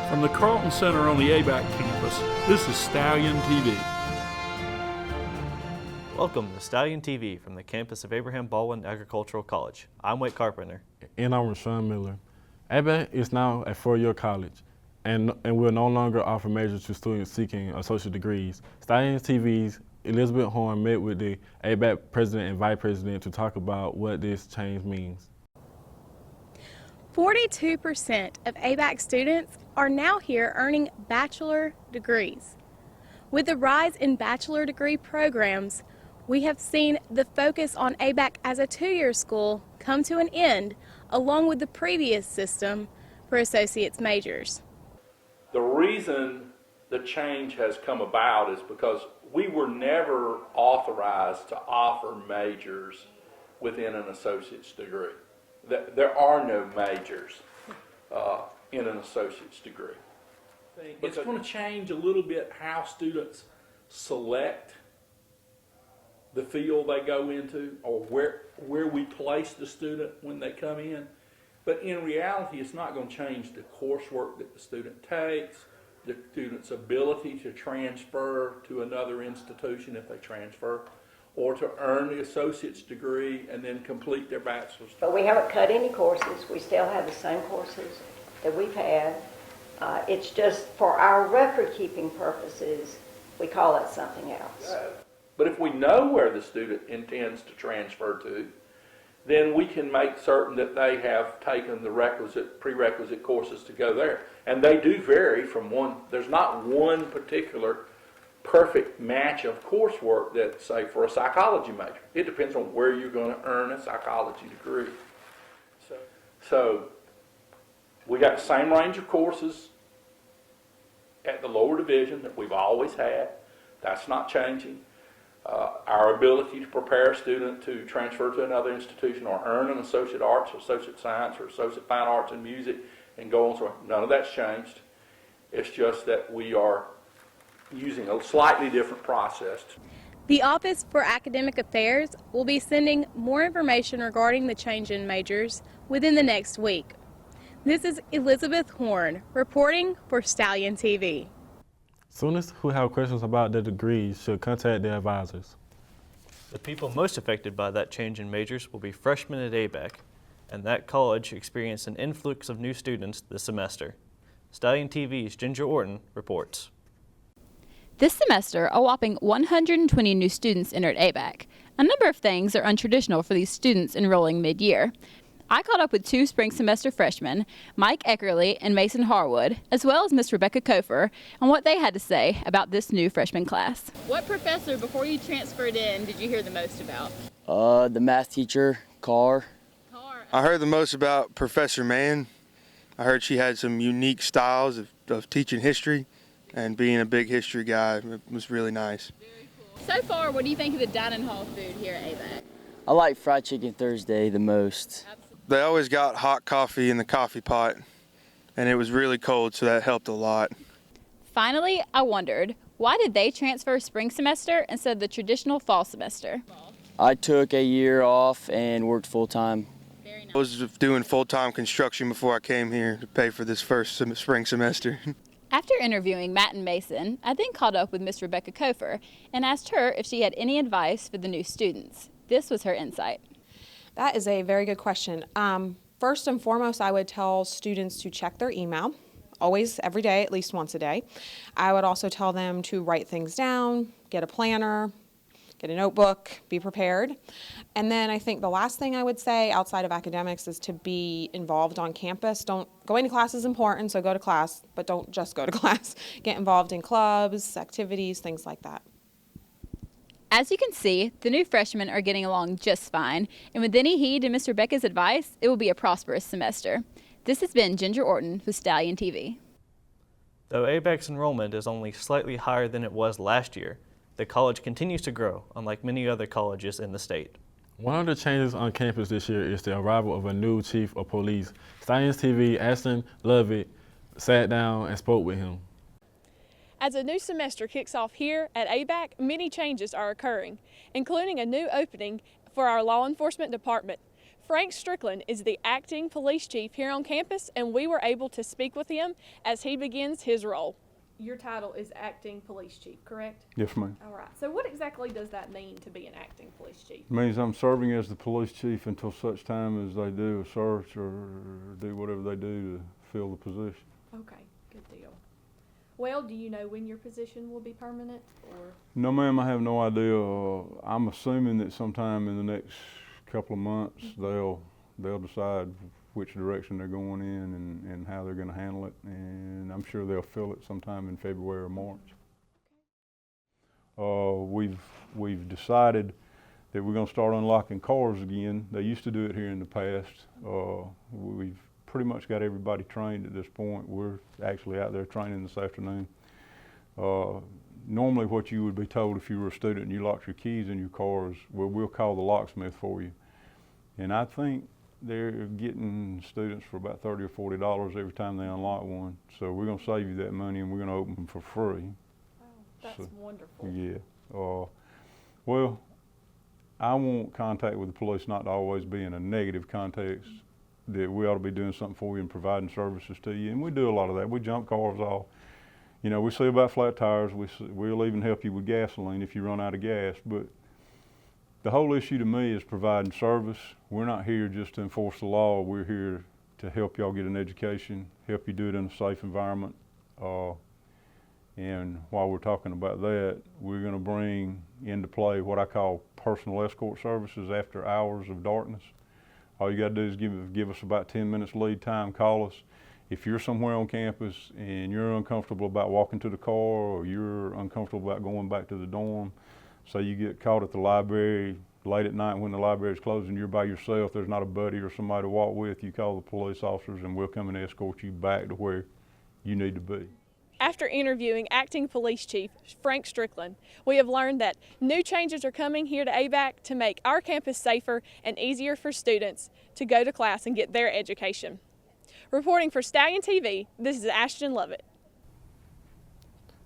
From the Carlton Center on the ABAC campus, this is Stallion TV. Welcome to Stallion TV from the campus of Abraham Baldwin Agricultural College. I'm Wade Carpenter. And I'm Rashawn Miller. ABAC is now a four-year college and will no longer offer majors to students seeking associate degrees. Stallion TV's Elizabeth Horn met with the ABAC president and vice president to talk about what this change means. 42% of ABAC students are now here earning bachelor degrees. With the rise in bachelor degree programs, we have seen the focus on ABAC as a two-year school come to an end, along with the previous system for associate's majors. The reason the change has come about is because we were never authorized to offer majors within an associate's degree. There are no majors in an associate's degree. It's going to change a little bit how students select the field they go into, or where we place the student when they come in. But in reality, it's not going to change the coursework that the student takes, the student's ability to transfer to another institution if they transfer, or to earn the associate's degree and then complete their bachelor's. But we haven't cut any courses. We still have the same courses that we've had. It's just for our record-keeping purposes, we call it something else. But if we know where the student intends to transfer to, then we can make certain that they have taken the prerequisite courses to go there. And they do vary from one. There's not one particular perfect match of coursework that, say, for a psychology major. It depends on where you're going to earn a psychology degree. So we got the same range of courses at the lower division that we've always had. That's not changing. Our ability to prepare a student to transfer to another institution or earn an associate arts or associate science or associate fine arts in music and go on, so none of that's changed. It's just that we are using a slightly different process. The Office for Academic Affairs will be sending more information regarding the change in majors within the next week. This is Elizabeth Horn reporting for Stallion TV. Students who have questions about their degrees should contact their advisors. The people most affected by that change in majors will be freshmen at ABAC, and that college experienced an influx of new students this semester. Stallion TV's Ginger Orton reports. This semester, a whopping 120 new students entered ABAC. A number of things are untraditional for these students enrolling mid-year. I caught up with two spring semester freshmen, Mike Eckerly and Mason Harwood, as well as Miss Rebecca Kofer, on what they had to say about this new freshman class. What professor, before you transferred in, did you hear the most about? The math teacher, Carr. I heard the most about Professor Mann. I heard she had some unique styles of teaching history, and being a big history guy, it was really nice. Very cool. So far, what do you think of the dining hall food here at ABAC? I like fried chicken Thursday the most. Absolutely. They always got hot coffee in the coffee pot, and it was really cold, so that helped a lot. Finally, I wondered, why did they transfer spring semester instead of the traditional fall semester? I took a year off and worked full-time. Very nice. I was doing full-time construction before I came here to pay for this first spring semester. After interviewing Matt and Mason, I then called up with Miss Rebecca Kofer and asked her if she had any advice for the new students. This was her insight. That is a very good question. First and foremost, I would tell students to check their email, always, every day, at least once a day. I would also tell them to write things down, get a planner, get a notebook, be prepared. And then I think the last thing I would say outside of academics is to be involved on campus. Going to class is important, so go to class, but don't just go to class. Get involved in clubs, activities, things like that. As you can see, the new freshmen are getting along just fine, and with any heed to Miss Rebecca's advice, it will be a prosperous semester. This has been Ginger Orton with Stallion TV. Though ABAC's enrollment is only slightly higher than it was last year, the college continues to grow, unlike many other colleges in the state. One of the changes on campus this year is the arrival of a new chief of police. Stallion TV, Ashton Lovett, sat down and spoke with him. As a new semester kicks off here at ABAC, many changes are occurring, including a new opening for our law enforcement department. Frank Strickland is the acting police chief here on campus, and we were able to speak with him as he begins his role. Your title is acting police chief, correct? Yes, ma'am. All right. So what exactly does that mean to be an acting police chief? It means I'm serving as the police chief until such time as they do a search or do whatever they do to fill the position. Okay, good deal. Well, do you know when your position will be permanent, or? No, ma'am, I have no idea. I'm assuming that sometime in the next couple of months they'll decide which direction they're going in and how they're going to handle it, and I'm sure they'll fill it sometime in February or March. We've decided that we're going to start unlocking cars again. They used to do it here in the past. We've pretty much got everybody trained at this point. We're actually out there training this afternoon. Normally what you would be told if you were a student and you locked your keys in your car is, well, we'll call the locksmith for you. And I think they're getting students for about $30 or $40 every time they unlock one. So we're going to save you that money and we're going to open them for free. Wow, that's wonderful. Yeah. Well, I want contact with the police not to always be in a negative context, that we ought to be doing something for you and providing services to you. And we do a lot of that. We jump cars off. You know, we see about flat tires. We'll even help you with gasoline if you run out of gas. But the whole issue to me is providing service. We're not here just to enforce the law. We're here to help y'all get an education, help you do it in a safe environment. And while we're talking about that, we're going to bring into play what I call personal escort services after hours of darkness. All you got to do is give us about 10 minutes lead time, call us. If you're somewhere on campus and you're uncomfortable about walking to the car or you're uncomfortable about going back to the dorm, say you get caught at the library late at night when the library's closed and you're by yourself, there's not a buddy or somebody to walk with, you call the police officers and we'll come and escort you back to where you need to be. After interviewing acting police chief Frank Strickland, we have learned that new changes are coming here to ABAC to make our campus safer and easier for students to go to class and get their education. Reporting for Stallion TV, this is Ashton Lovett.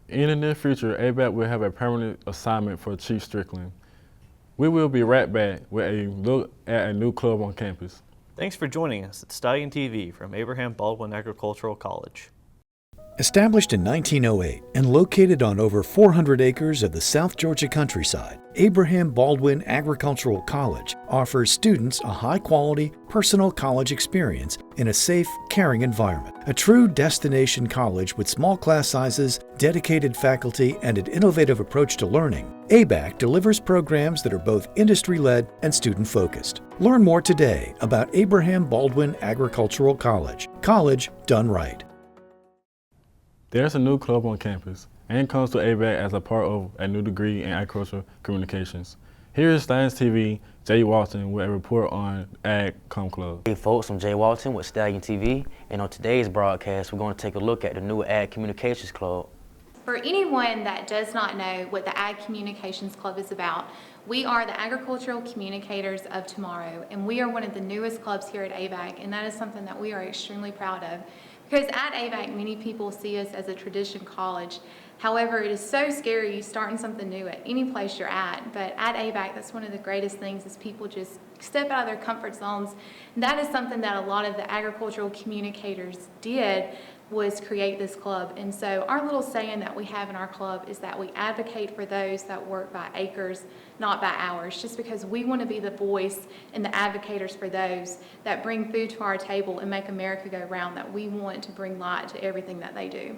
In the near future, ABAC will have a permanent assignment for Chief Strickland. We will be right back with a look at a new club on campus. Thanks for joining us at Stallion TV from Abraham Baldwin Agricultural College. Established in 1908 and located on over 400 acres of the South Georgia countryside, Abraham Baldwin Agricultural College offers students a high-quality, personal college experience in a safe, caring environment. A true destination college with small class sizes, dedicated faculty, and an innovative approach to learning, ABAC delivers programs that are both industry-led and student-focused. Learn more today about Abraham Baldwin Agricultural College. College done right. There's a new club on campus and comes to ABAC as a part of a new degree in agricultural communications. Here is Stallion TV Jay Walton with a report on Ag Com Club. Hey folks, I'm Jay Walton with Stallion TV, and on today's broadcast we're going to take a look at the new Ag Communications Club. For anyone that does not know what the Ag Communications Club is about, we are the agricultural communicators of tomorrow, and we are one of the newest clubs here at ABAC, and that is something that we are extremely proud of. Because at ABAC, many people see us as a tradition college. However, it is so scary starting something new at any place you're at. But at ABAC, that's one of the greatest things is people just step out of their comfort zones. And that is something that a lot of the agricultural communicators did, was create this club. And so our little saying that we have in our club is that we advocate for those that work by acres, not by hours, just because we want to be the voice and the advocators for those that bring food to our table and make America go round, that we want to bring light to everything that they do.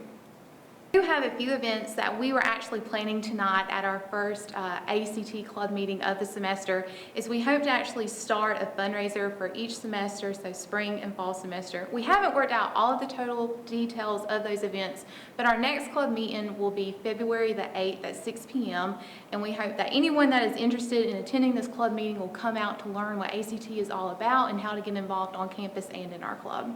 We do have a few events that we were actually planning tonight at our first ACT club meeting of the semester, is we hope to actually start a fundraiser for each semester, so spring and fall semester. We haven't worked out all of the total details of those events, but our next club meeting will be February the 8th at 6 p.m. and we hope that anyone that is interested in attending this club meeting will come out to learn what ACT is all about and how to get involved on campus and in our club.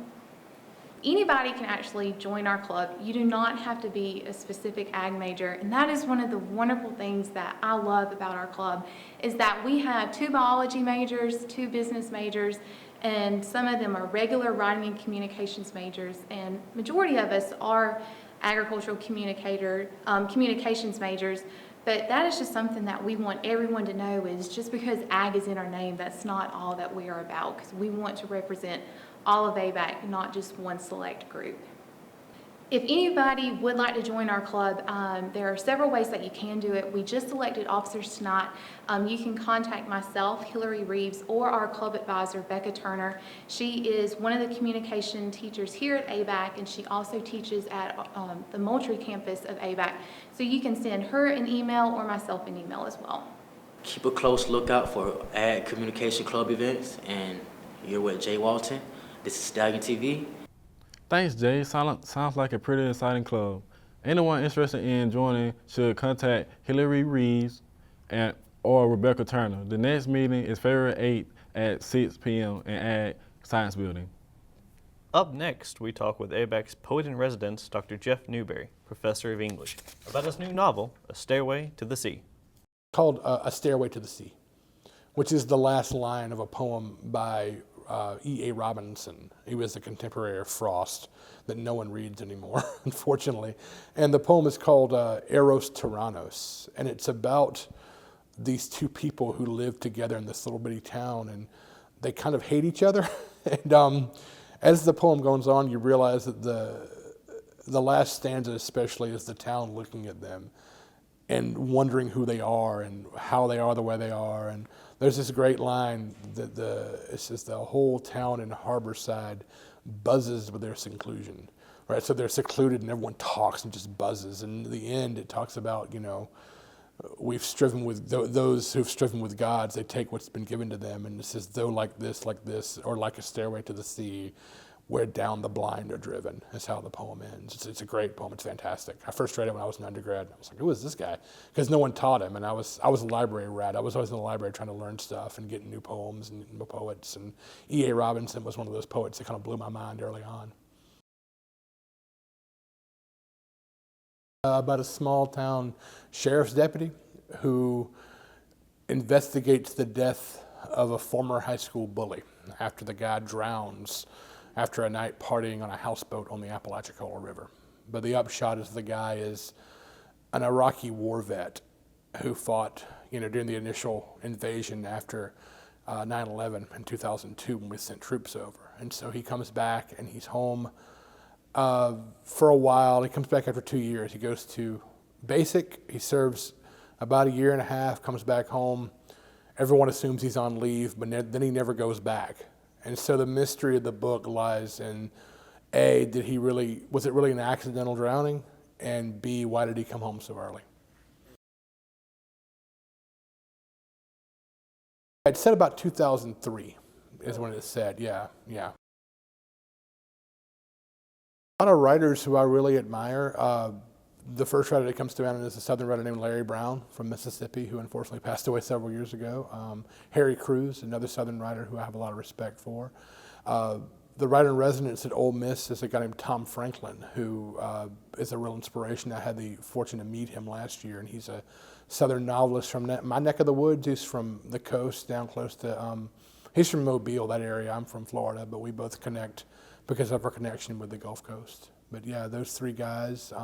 Anybody can actually join our club. You do not have to be a specific ag major, and that is one of the wonderful things that I love about our club, is that we have 2 biology majors, 2 business majors, and some of them are regular writing and communications majors, and majority of us are agricultural communications majors, But that is just something that we want everyone to know, is just because ag is in our name, that's not all that we are about, because we want to represent all of ABAC, not just one select group. If anybody would like to join our club, there are several ways that you can do it. We just elected officers tonight. You can contact myself, Hillary Reeves, or our club advisor, Becca Turner. She is one of the communication teachers here at ABAC, and she also teaches at the Moultrie campus of ABAC. So you can send her an email or myself an email as well. Keep a close lookout for Ag Communication Club events, and you're with Jay Walton. This is Stallion TV. Thanks, Jay. Sounds like a pretty exciting club. Anyone interested in joining should contact Hillary Reeves or Rebecca Turner. The next meeting is February 8th at 6 p.m. in Ag Science Building. Up next, we talk with ABAC's poet-in-residence, Dr. Jeff Newberry, professor of English, about his new novel, A Stairway to the Sea. Called A Stairway to the Sea, which is the last line of a poem by E.A. Robinson. He was a contemporary of Frost that no one reads anymore, unfortunately. And the poem is called Eros Tyrannos, and it's about these two people who live together in this little bitty town, and they kind of hate each other. And as the poem goes on, you realize that the last stanza especially is the town looking at them and wondering who they are and how they are the way they are. And there's this great line that it says the whole town in Harborside buzzes with their seclusion, right? So they're secluded and everyone talks and just buzzes. And in the end, it talks about, we've striven with those who've striven with gods. They take what's been given to them, and it says, though like this, or like a stairway to the sea, where down the blind are driven, is how the poem ends. It's a great poem. It's fantastic. I first read it when I was an undergrad. I was like, who is this guy? Because no one taught him, and I was a library rat. I was always in the library trying to learn stuff and getting new poems and new poets. And E.A. Robinson was one of those poets that kind of blew my mind early on. About a small town sheriff's deputy who investigates the death of a former high school bully after the guy drowns after a night partying on a houseboat on the Apalachicola River. But the upshot is the guy is an Iraqi war vet who fought, during the initial invasion after 9/11 in 2002 when we sent troops over. And so he comes back and he's home for a while. He comes back after 2 years. He goes to basic. He serves about a year and a half, comes back home. Everyone assumes he's on leave, but then he never goes back. And so the mystery of the book lies in, A, was it really an accidental drowning? And B, why did he come home so early? It said about 2003 is when it said, yeah. A lot of writers who I really admire. The first writer that comes to mind is a Southern writer named Larry Brown from Mississippi, who unfortunately passed away several years ago. Harry Crews, another Southern writer who I have a lot of respect for. The writer in residence at Ole Miss is a guy named Tom Franklin, who is a real inspiration. I had the fortune to meet him last year, and he's a Southern novelist from my neck of the woods. He's from the coast down close to, he's from Mobile, that area. I'm from Florida, but we both connect because of our connection with the Gulf Coast. But yeah, those three guys.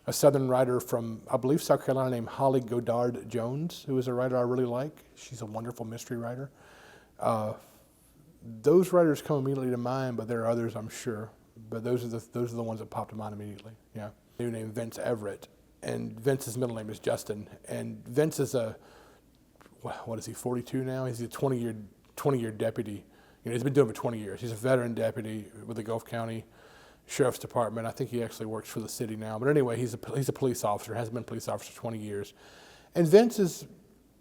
A Southern writer from, I believe, South Carolina named Holly Goddard Jones, who is a writer I really like. She's a wonderful mystery writer. Those writers come immediately to mind, but there are others, I'm sure. But those are the ones that popped to mind immediately. Yeah, a dude named Vince Everett, and Vince's middle name is Justin. And Vince is what is he, 42 now? He's a 20-year deputy. He's been doing it for 20 years. He's a veteran deputy with the Gulf County Sheriff's Department. I think he actually works for the city now. But anyway, he's a police officer, has been a police officer for 20 years. And Vince is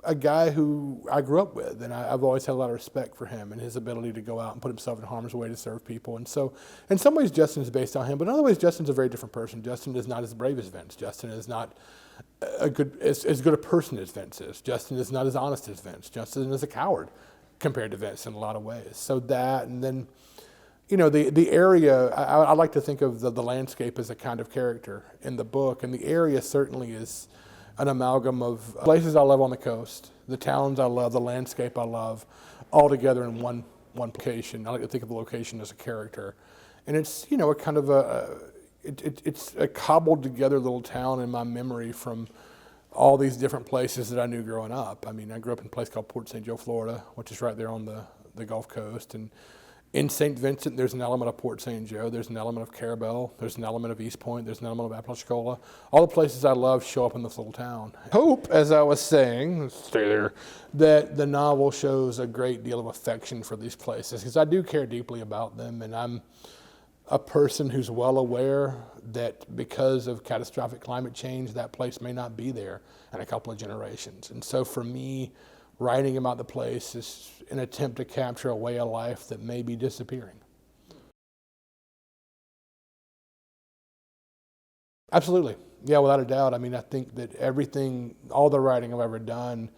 a guy who I grew up with, and I've always had a lot of respect for him and his ability to go out and put himself in harm's way to serve people. And so in some ways Justin is based on him, but in other ways Justin's a very different person. Justin is not as brave as Vince. Justin is not as good a person as Vince is. Justin is not as honest as Vince. Justin is a coward compared to Vince in a lot of ways. So that, and then the area, I like to think of the landscape as a kind of character in the book, and the area certainly is an amalgam of places I love on the coast, the towns I love, the landscape I love, all together in one location. I like to think of the location as a character. And it's, a kind of it's a cobbled together little town in my memory from all these different places that I knew growing up. I mean, I grew up in a place called Port St. Joe, Florida, which is right there on the Gulf Coast. And in St. Vincent, there's an element of Port St. Joe, there's an element of Carabel, there's an element of East Point, there's an element of Apalachicola. All the places I love show up in this little town. Hope, as I was saying, stay there, that the novel shows a great deal of affection for these places, because I do care deeply about them, and I'm a person who's well aware that because of catastrophic climate change, that place may not be there in a couple of generations. And so for me, writing about the place is an attempt to capture a way of life that may be disappearing. Absolutely. Yeah, without a doubt. I mean, I think that everything, all the writing I've ever done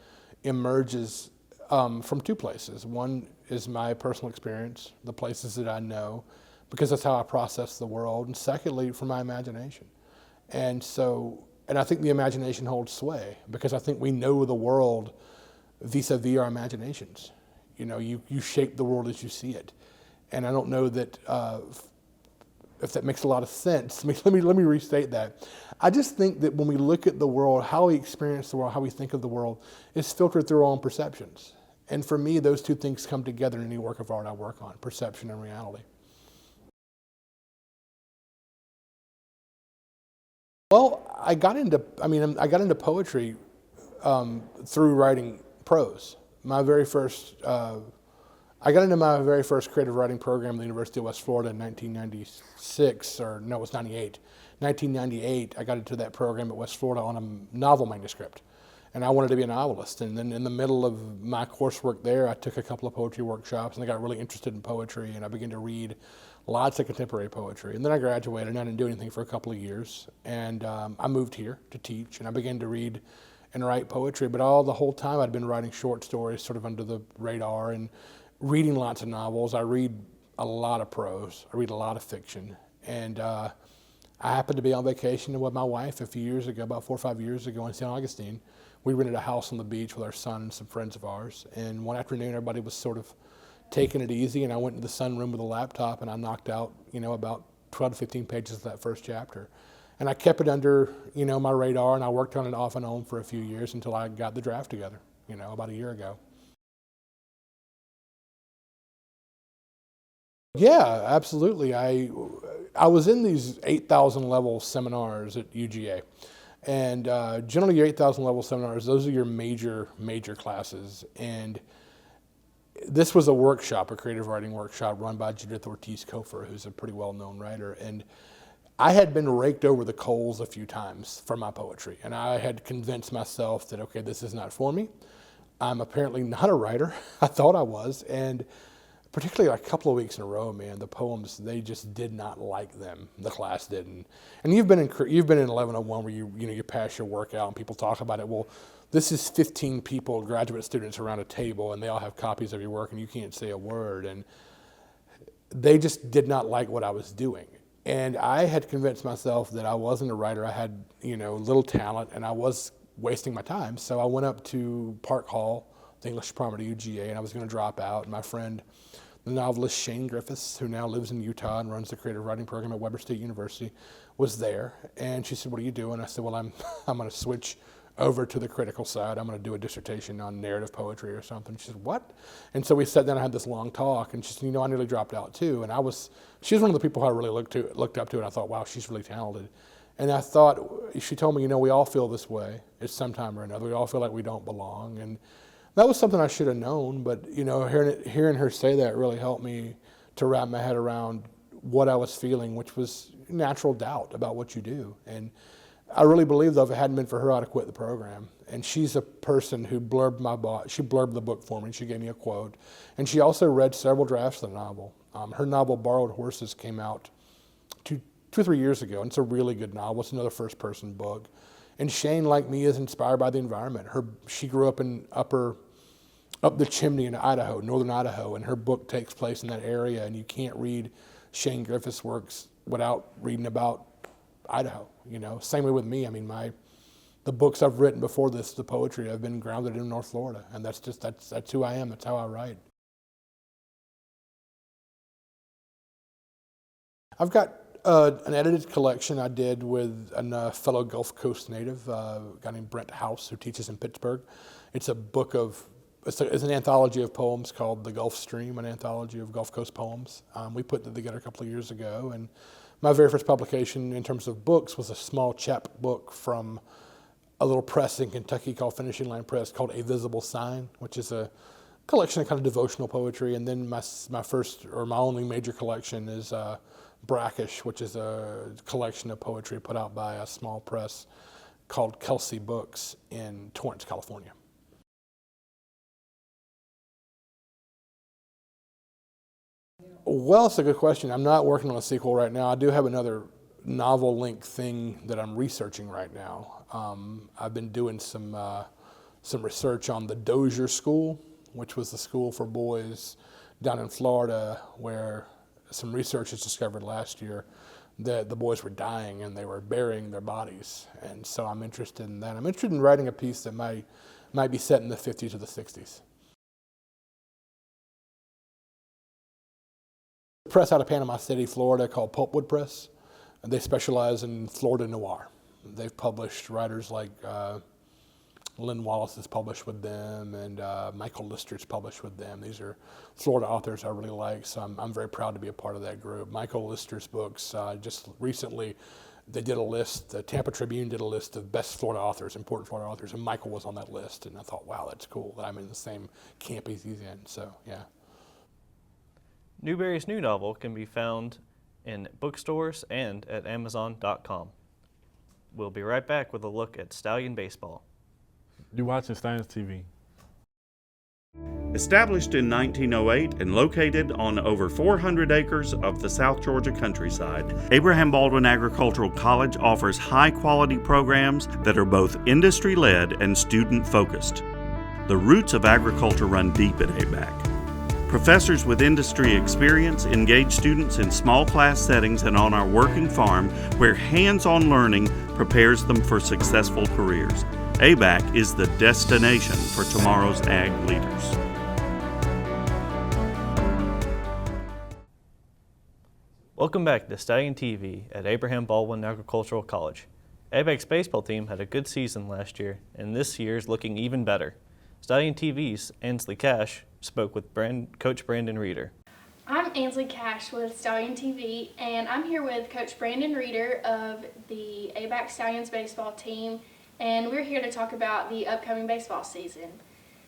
emerges from two places. One is my personal experience, the places that I know, because that's how I process the world. And secondly, from my imagination. And I think the imagination holds sway, because I think we know the world vis-a-vis our imaginations. You know, you shape the world as you see it. And I don't know that if that makes a lot of sense. Let me restate that. I just think that when we look at the world, how we experience the world, how we think of the world, is filtered through our own perceptions. And for me, those two things come together in any work of art I work on, perception and reality. Well, I got into poetry through writing prose. I got into my very first creative writing program at the University of West Florida in 1996, or no, it was 98. 1998, I got into that program at West Florida on a novel manuscript. And I wanted to be a novelist. And then in the middle of my coursework there, I took a couple of poetry workshops, and I got really interested in poetry, and I began to read lots of contemporary poetry. And then I graduated, and I didn't do anything for a couple of years. And I moved here to teach, and I began to read and write poetry. But the whole time I'd been writing short stories sort of under the radar and reading lots of novels. I read a lot of prose. I read a lot of fiction. And I happened to be on vacation with my wife a few years ago, about 4 or 5 years ago in St. Augustine. We rented a house on the beach with our son and some friends of ours. And one afternoon, everybody was sort of taking it easy, and I went to the sunroom with a laptop, and I knocked out, about 12 to 15 pages of that first chapter. And I kept it under, my radar, and I worked on it off and on for a few years until I got the draft together, about a year ago. Yeah, absolutely. I was in these 8,000 level seminars at UGA. And generally your 8,000 level seminars, those are your major classes. And this was a workshop, a creative writing workshop run by Judith Ortiz-Cofer, who's a pretty well-known writer. And I had been raked over the coals a few times for my poetry. And I had convinced myself that, okay, this is not for me. I'm apparently not a writer. I thought I was. And particularly a couple of weeks in a row, man, the poems, they just did not like them. The class didn't. And you've been in 1101 where you pass your work out and people talk about it. Well, this is 15 people, graduate students around a table, and they all have copies of your work, and you can't say a word. And they just did not like what I was doing. And I had convinced myself that I wasn't a writer. I had, little talent, and I was wasting my time. So I went up to Park Hall, the English department at UGA, and I was going to drop out. And my friend, the novelist Shane Griffiths, who now lives in Utah and runs the creative writing program at Weber State University, was there. And she said, "What are you doing?" I said, "Well, I'm going to switch over to the critical side. I'm going to do a dissertation on narrative poetry or something." She said, "What?" And so we sat down and had this long talk, and she said, I nearly dropped out too. And she was one of the people I really looked up to, and I thought, wow, she's really talented. And I thought, she told me, we all feel this way at some time or another. We all feel like we don't belong. And that was something I should have known, but hearing her say that really helped me to wrap my head around what I was feeling, which was natural doubt about what you do. And I really believe, though, if it hadn't been for her, I'd have quit the program. And she's a person who she blurbed the book for me. She gave me a quote. And she also read several drafts of the novel. Her novel, Borrowed Horses, came out 2 or 3 years ago, and it's a really good novel. It's another first-person book. And Shane, like me, is inspired by the environment. She grew up up the chimney in Idaho, northern Idaho, and her book takes place in that area, and you can't read Shane Griffith's works without reading about Idaho. Same way with me. I mean, the books I've written before this, the poetry, I've been grounded in North Florida, and that's who I am. That's how I write. I've got An edited collection I did with a fellow Gulf Coast native, a guy named Brent House, who teaches in Pittsburgh. It's a book of, it's an anthology of poems called The Gulf Stream, an anthology of Gulf Coast poems. We put that together a couple of years ago, and my very first publication in terms of books was a small chapbook from a little press in Kentucky called Finishing Line Press called A Visible Sign, which is a collection of kind of devotional poetry. And then my first, or my only major collection is Brackish, which is a collection of poetry put out by a small press called Kelsey Books in Torrance, California. Well, it's a good question. I'm not working on a sequel right now. I do have another novel-length thing that I'm researching right now. I've been doing some research on the Dozier School, which was the school for boys down in Florida, where some researchers discovered last year that the boys were dying and they were burying their bodies. And so I'm interested in that. I'm interested in writing a piece that might be set in the 50s or the 60s. A press out of Panama City, Florida, called Pulpwood Press. And they specialize in Florida noir. They've published writers like Lynn Wallace has published with them, and Michael Lister's published with them. These are Florida authors I really like, so I'm very proud to be a part of that group. Michael Lister's books, just recently, they did a list, the Tampa Tribune did a list of best Florida authors, important Florida authors, and Michael was on that list, and I thought, wow, that's cool that I'm in the same camp he's in, so yeah. Newberry's new novel can be found in bookstores and at Amazon.com. We'll be right back with a look at Stallion baseball. You're watching Stallion TV. Established in 1908 and located on over 400 acres of the South Georgia countryside, Abraham Baldwin Agricultural College offers high-quality programs that are both industry-led and student-focused. The roots of agriculture run deep at ABAC. Professors with industry experience engage students in small class settings and on our working farm, where hands-on learning prepares them for successful careers. ABAC is the destination for tomorrow's ag leaders. Welcome back to Stallion TV at Abraham Baldwin Agricultural College. ABAC's baseball team had a good season last year, and this year's looking even better. Stallion TV's Ansley Cash spoke with Coach Brandon Reeder. I'm Ansley Cash with Stallion TV, and I'm here with Coach Brandon Reeder of the ABAC Stallions baseball team, and we're here to talk about the upcoming baseball season.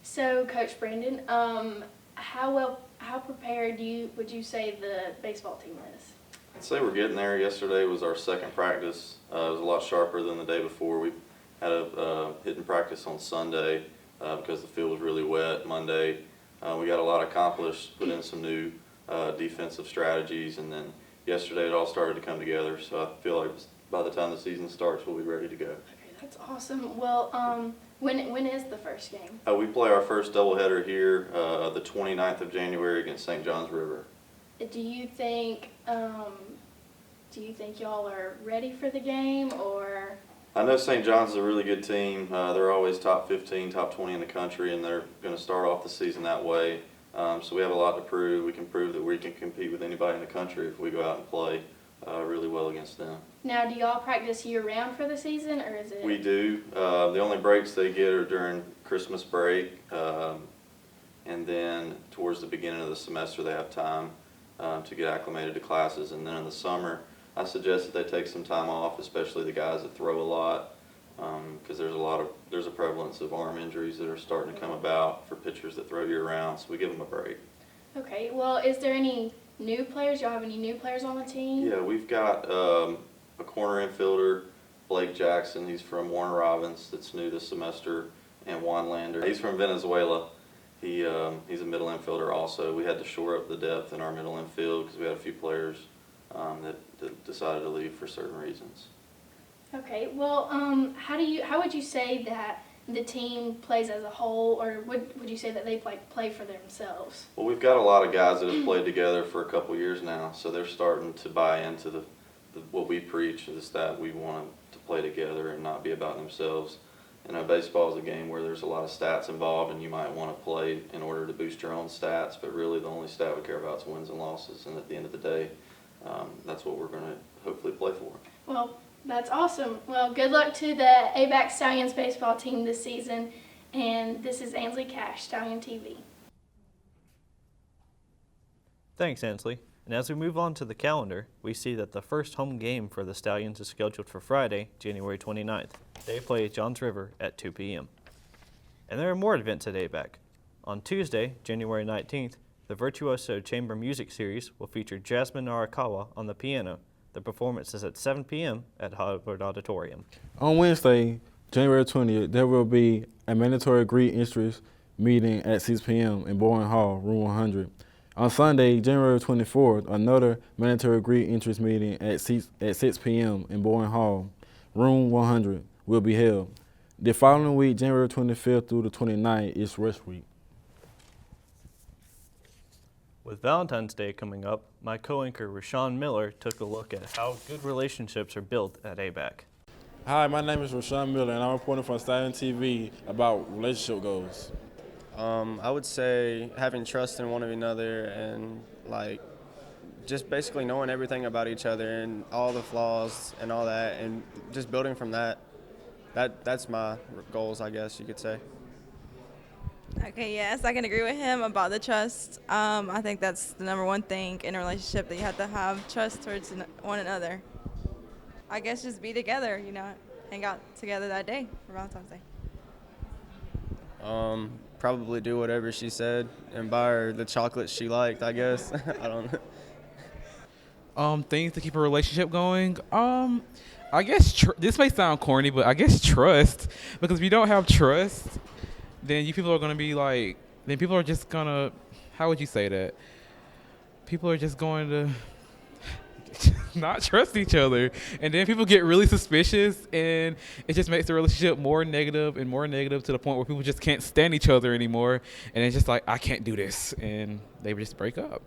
So, Coach Brandon, how prepared would you say the baseball team is? I'd say we're getting there. Yesterday was our second practice. It was a lot sharper than the day before. We had a hitting practice on Sunday because the field was really wet. Monday, we got a lot accomplished, put in some new defensive strategies, and then yesterday it all started to come together. So I feel like by the time the season starts, we'll be ready to go. Okay, that's awesome. Well, when is the first game? We play our first doubleheader here the 29th of January against St. John's River. Do you think y'all are ready for the game, or? I know St. John's is a really good team. They're always top 15, top 20 in the country, and they're going to start off the season that way. So we have a lot to prove. We can prove that we can compete with anybody in the country if we go out and play really well against them. Now, do y'all practice year-round for the season, or is it? We do. The only breaks they get are during Christmas break, and then towards the beginning of the semester they have time to get acclimated to classes, and then in the summer I suggest that they take some time off, especially the guys that throw a lot, because there's a prevalence of arm injuries that are starting to come about for pitchers that throw year-round, so we give them a break. Okay. Well, is there any new players? Y'all have any new players on the team? Yeah, we've got a corner infielder, Blake Jackson. He's from Warner Robins. That's new this semester, and Juan Lander. He's from Venezuela. He's a middle infielder also. We had to shore up the depth in our middle infield because we had a few players that decided to leave for certain reasons. Okay. Well, how would you say that the team plays as a whole, or would you say that they play for themselves? Well, we've got a lot of guys that have played together for a couple years now, so they're starting to buy into what we preach, is that we want them to play together and not be about themselves. You know, baseball is a game where there's a lot of stats involved, and you might want to play in order to boost your own stats, but really the only stat we care about is wins and losses, and at the end of the day, that's what we're going to hopefully play for. Well, that's awesome. Well, good luck to the ABAC Stallions baseball team this season. And this is Ansley Cash, Stallion TV. Thanks, Ansley. And as we move on to the calendar, we see that the first home game for the Stallions is scheduled for Friday, January 29th. They play Johns River at 2 p.m. And there are more events at ABAC. On Tuesday, January 19th, the Virtuoso Chamber Music Series will feature Jasmine Arakawa on the piano. The performance is at 7 p.m. at Harvard Auditorium. On Wednesday, January 20th, there will be a mandatory agreed interest meeting at 6 p.m. in Bowen Hall, room 100. On Sunday, January 24th, another mandatory agreed interest meeting at 6 p.m. in Bowen Hall, room 100, will be held. The following week, January 25th through the 29th, is Rush Week. With Valentine's Day coming up, my co-anchor Rashawn Miller took a look at how good relationships are built at ABAC. Hi, my name is Rashawn Miller, and I'm reporting for Stallion TV about relationship goals. I would say having trust in one another and just basically knowing everything about each other and all the flaws and all that, and just building from that. That's my goals, I guess you could say. Okay, yes, I can agree with him about the trust. I think that's the number one thing in a relationship, that you have to have trust towards one another. I guess just be together, hang out together that day for Valentine's Day. Probably do whatever she said and buy her the chocolate she liked, I guess. I don't know. Things to keep a relationship going. I guess this may sound corny, but I guess trust. Because if you don't have trust, then people are going to be like, then people are just going to, how would you say that? People are just going to not trust each other. And then people get really suspicious, and it just makes the relationship more negative and more negative to the point where people just can't stand each other anymore. And it's just like, I can't do this. And they just break up.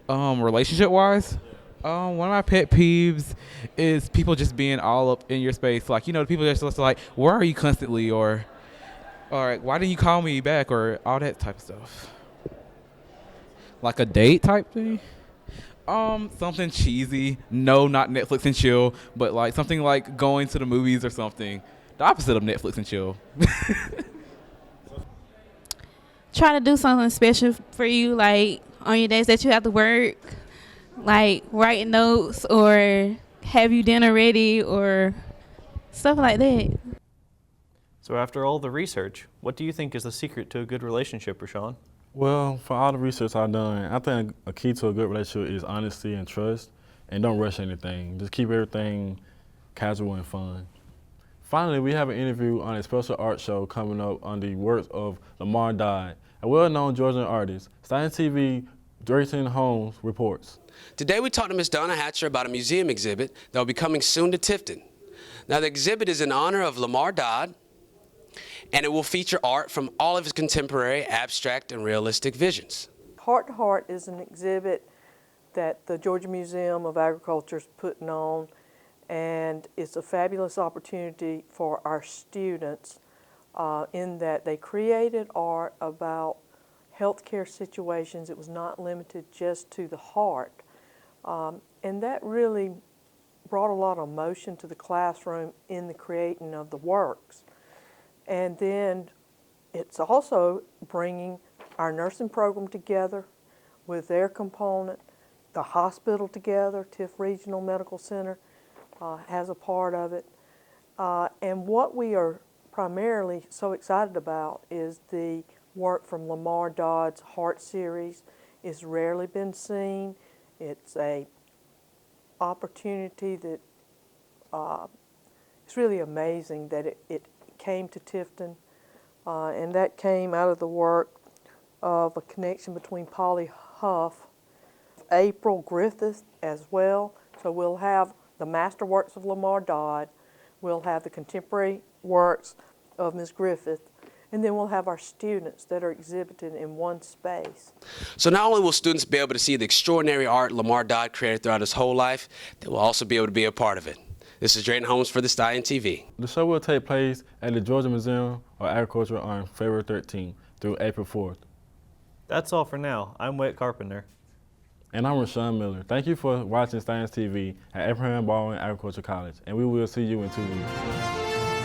Relationship-wise, one of my pet peeves is people just being all up in your space. Like, people just like, where are you constantly? Or why didn't you call me back? Or all that type of stuff. Like a date type thing. Something cheesy. No, not Netflix and chill, but like something like going to the movies or something. The opposite of Netflix and chill. Try to do something special for you, like on your days that you have to work, like writing notes or have you dinner ready or stuff like that. So after all the research, what do you think is the secret to a good relationship, Rashawn? Well, for all the research I've done, I think a key to a good relationship is honesty and trust, and don't rush anything. Just keep everything casual and fun. Finally, we have an interview on a special art show coming up on the works of Lamar Dodd, a well-known Georgian artist. Stallion TV Drayton Holmes reports. Today we talked to Ms. Donna Hatcher about a museum exhibit that will be coming soon to Tifton. Now the exhibit is in honor of Lamar Dodd, and it will feature art from all of his contemporary abstract and realistic visions. Heart to Heart is an exhibit that the Georgia Museum of Agriculture is putting on, and it's a fabulous opportunity for our students in that they created art about healthcare situations. It was not limited just to the heart, and that really brought a lot of emotion to the classroom in the creating of the works. And then it's also bringing our nursing program together with their component, the hospital together. Tiff Regional Medical Center has a part of it. And what we are primarily so excited about is the work from Lamar Dodd's Heart Series. It's rarely been seen. It's a opportunity that it's really amazing that it came to Tifton, and that came out of the work of a connection between Polly Huff, April Griffith as well. So we'll have the masterworks of Lamar Dodd, we'll have the contemporary works of Ms. Griffith, and then we'll have our students that are exhibited in one space. So not only will students be able to see the extraordinary art Lamar Dodd created throughout his whole life, they will also be able to be a part of it. This is Drayton Holmes for the Stallion TV. The show will take place at the Georgia Museum of Agriculture on February 13th through April 4th. That's all for now. I'm Wet Carpenter. And I'm Rashawn Miller. Thank you for watching Stallion TV at Abraham Baldwin Agricultural College, and we will see you in 2 weeks.